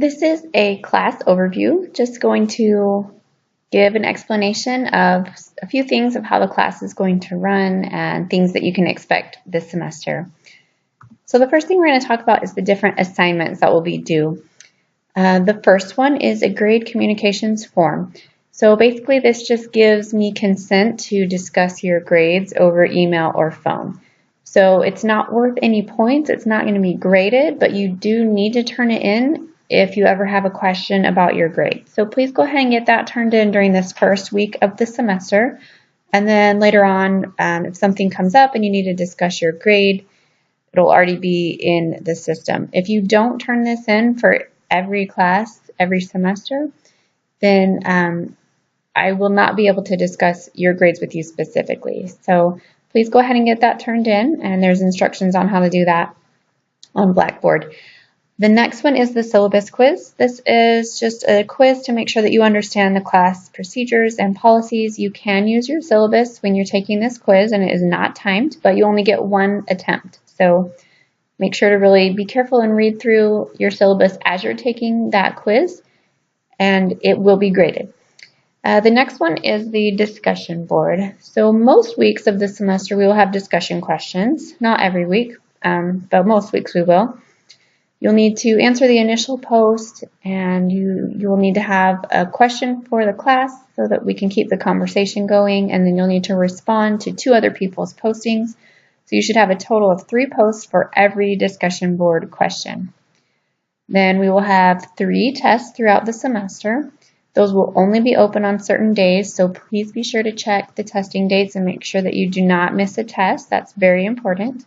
This is a class overview, just going to give an explanation of a few things of how the class is going to run and things that you can expect this semester. So the first thing we're going to talk about is the different assignments that will be due. The first one is a grade communications form. So basically this just gives me consent to discuss your grades over email or phone. So it's not worth any points, it's not going to be graded, but you do need to turn it in if you ever have a question about your grade. So please go ahead and get that turned in during this first week of the semester. And then later on, if something comes up and you need to discuss your grade, it'll already be in the system. If you don't turn this in for every class, every semester, then I will not be able to discuss your grades with you specifically. So please go ahead and get that turned in, and there's instructions on how to do that on Blackboard. The next one is the syllabus quiz. This is just a quiz to make sure that you understand the class procedures and policies. You can use your syllabus when you're taking this quiz, and it is not timed, but you only get one attempt. So make sure to really be careful and read through your syllabus as you're taking that quiz, and it will be graded. The next one is the discussion board. So most weeks of the semester we will have discussion questions. Not every week, but most weeks we will. You'll need to answer the initial post, and you will need to have a question for the class so that we can keep the conversation going, and then you'll need to respond to 2 other people's postings. So you should have a total of 3 posts for every discussion board question. Then we will have 3 tests throughout the semester. Those will only be open on certain days, so please be sure to check the testing dates and make sure that you do not miss a test. That's very important.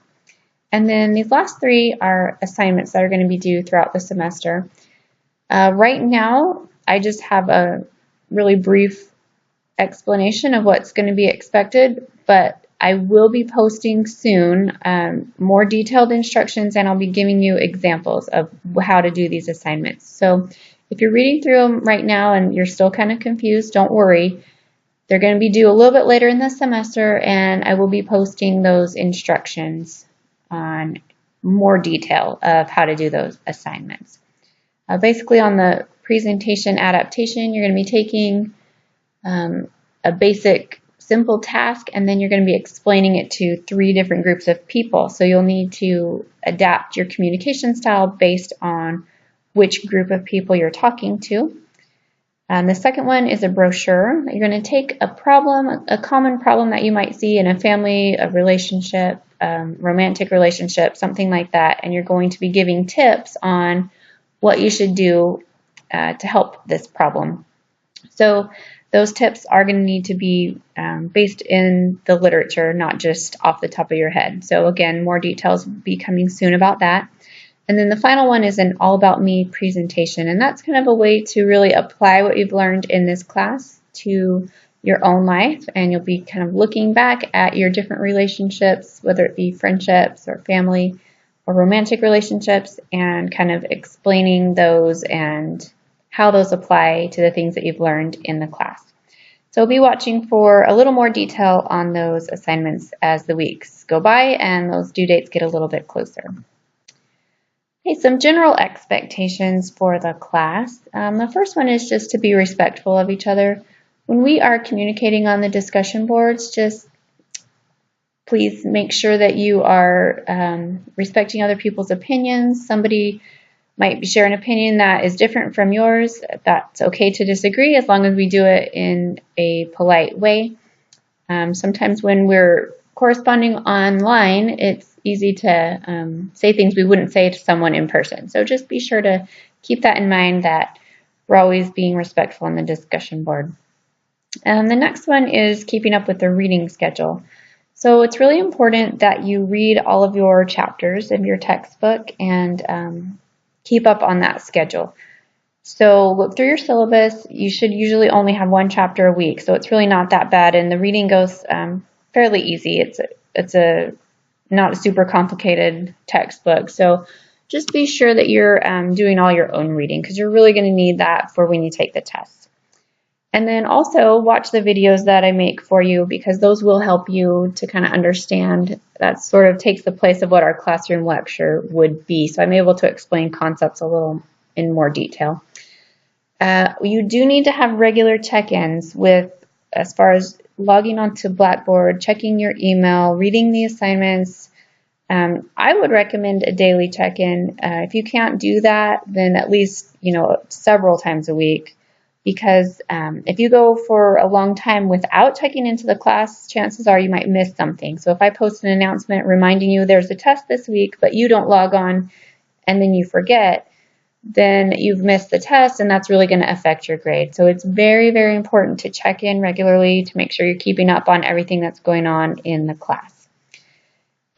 And then these last 3 are assignments that are going to be due throughout the semester. Right now, I just have a really brief explanation of what's going to be expected, but I will be posting soon more detailed instructions, and I'll be giving you examples of how to do these assignments. So if you're reading through them right now and you're still kind of confused, don't worry. They're going to be due a little bit later in the semester, and I will be posting those instructions on more detail of how to do those assignments. Basically on the presentation adaptation, you're going to be taking a basic simple task, and then you're going to be explaining it to 3 different groups of people. So you'll need to adapt your communication style based on which group of people you're talking to. The second one is a brochure. You're going to take a problem, a common problem that you might see in a family, a relationship, romantic relationship, something like that, and you're going to be giving tips on what you should do to help this problem. So those tips are going to need to be based in the literature, not just off the top of your head. So again, more details will be coming soon about that. And then the final one is an all about me presentation, and that's kind of a way to really apply what you've learned in this class to your own life, and you'll be kind of looking back at your different relationships, whether it be friendships or family or romantic relationships, and kind of explaining those and how those apply to the things that you've learned in the class. So be watching for a little more detail on those assignments as the weeks go by and those due dates get a little bit closer. Okay, some general expectations for the class. The first one is just to be respectful of each other. When we are communicating on the discussion boards, just please make sure that you are respecting other people's opinions. Somebody might share an opinion that is different from yours. That's okay to disagree as long as we do it in a polite way. Sometimes when we're corresponding online, it's easy to say things we wouldn't say to someone in person. So just be sure to keep that in mind, that we're always being respectful on the discussion board. The next one is keeping up with the reading schedule. So it's really important that you read all of your chapters of your textbook and keep up on that schedule. So look through your syllabus. You should usually only have 1 chapter a week, so it's really not that bad, and the reading goes fairly easy. It's not a super complicated textbook, so just be sure that you're doing all your own reading, because you're really going to need that for when you take the test. And then also watch the videos that I make for you, because those will help you to kind of understand. That sort of takes the place of what our classroom lecture would be. So I'm able to explain concepts a little in more detail. You do need to have regular check-ins with, as far as logging onto Blackboard, checking your email, reading the assignments. I would recommend a daily check-in. If you can't do that, then at least, several times a week. Because if you go for a long time without checking into the class, chances are you might miss something. So if I post an announcement reminding you there's a test this week, but you don't log on and then you forget, then you've missed the test, and that's really going to affect your grade. So it's very, very important to check in regularly to make sure you're keeping up on everything that's going on in the class.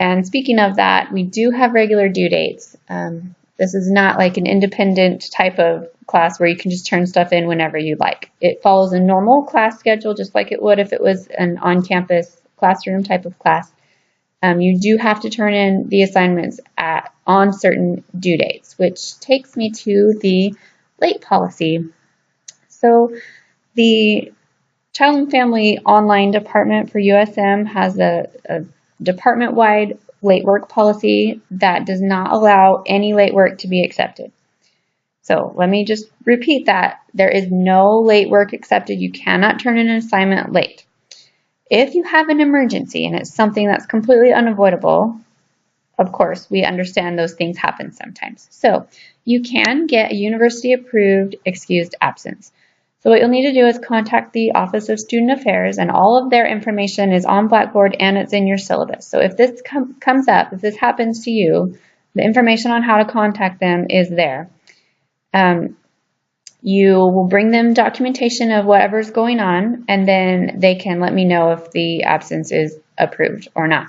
And speaking of that, we do have regular due dates. This is not like an independent type of class where you can just turn stuff in whenever you like. It follows a normal class schedule, just like it would if it was an on-campus classroom type of class. You do have to turn in the assignments on certain due dates, which takes me to the late policy. So the Child and Family Online Department for USM has a department-wide late work policy that does not allow any late work to be accepted. So let me just repeat that. There is no late work accepted. You cannot turn in an assignment late. If you have an emergency and it's something that's completely unavoidable, of course, we understand those things happen sometimes. So you can get a university-approved excused absence. So what you'll need to do is contact the Office of Student Affairs, and all of their information is on Blackboard and it's in your syllabus. So if this comes up, if this happens to you, the information on how to contact them is there. You will bring them documentation of whatever's going on, and then they can let me know if the absence is approved or not.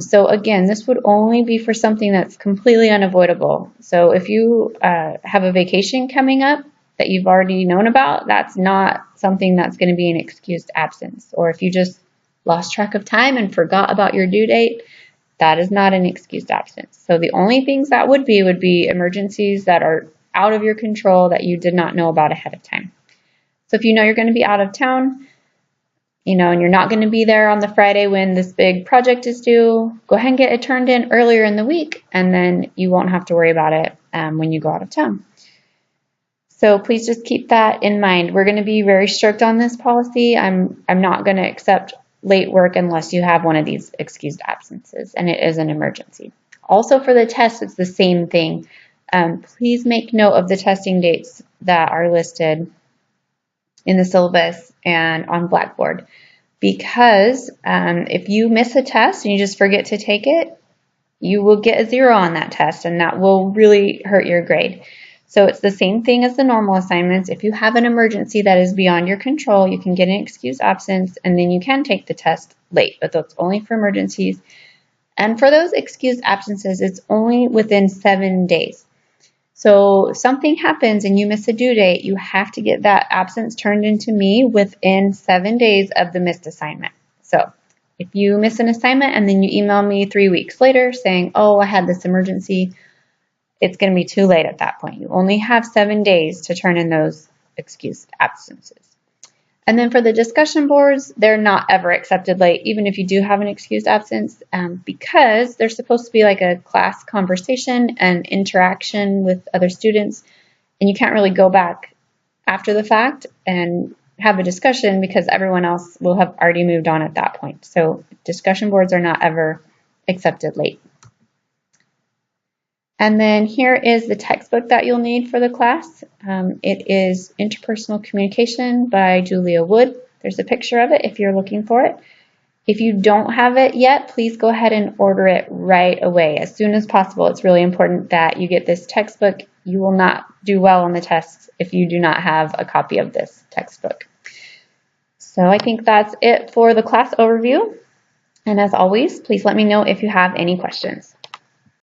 So again, this would only be for something that's completely unavoidable. So if you have a vacation coming up that you've already known about, that's not something that's going to be an excused absence. Or if you just lost track of time and forgot about your due date, that is not an excused absence. So the only things that would be emergencies that are out of your control that you did not know about ahead of time. So if you know you're going to be out of town, and you're not going to be there on the Friday when this big project is due, go ahead and get it turned in earlier in the week, and then you won't have to worry about it when you go out of town. So please just keep that in mind. We're going to be very strict on this policy. I'm not going to accept late work unless you have one of these excused absences and it is an emergency. Also for the test, it's the same thing. Please make note of the testing dates that are listed in the syllabus and on Blackboard, because if you miss a test and you just forget to take it, you will get a 0 on that test, and that will really hurt your grade. So it's the same thing as the normal assignments. If you have an emergency that is beyond your control, you can get an excused absence, and then you can take the test late, but that's only for emergencies. And for those excused absences, it's only within 7 days. So if something happens and you miss a due date, you have to get that absence turned into me within 7 days of the missed assignment. So if you miss an assignment and then you email me 3 weeks later saying, oh, I had this emergency, it's going to be too late at that point. You only have 7 days to turn in those excused absences. And then for the discussion boards, they're not ever accepted late, even if you do have an excused absence, because they're supposed to be like a class conversation and interaction with other students, and you can't really go back after the fact and have a discussion because everyone else will have already moved on at that point. So discussion boards are not ever accepted late. And then here is the textbook that you'll need for the class. It is Interpersonal Communication by Julia Wood. There's a picture of it if you're looking for it. If you don't have it yet, please go ahead and order it right away as soon as possible. It's really important that you get this textbook. You will not do well on the tests if you do not have a copy of this textbook. So I think that's it for the class overview. And as always, please let me know if you have any questions.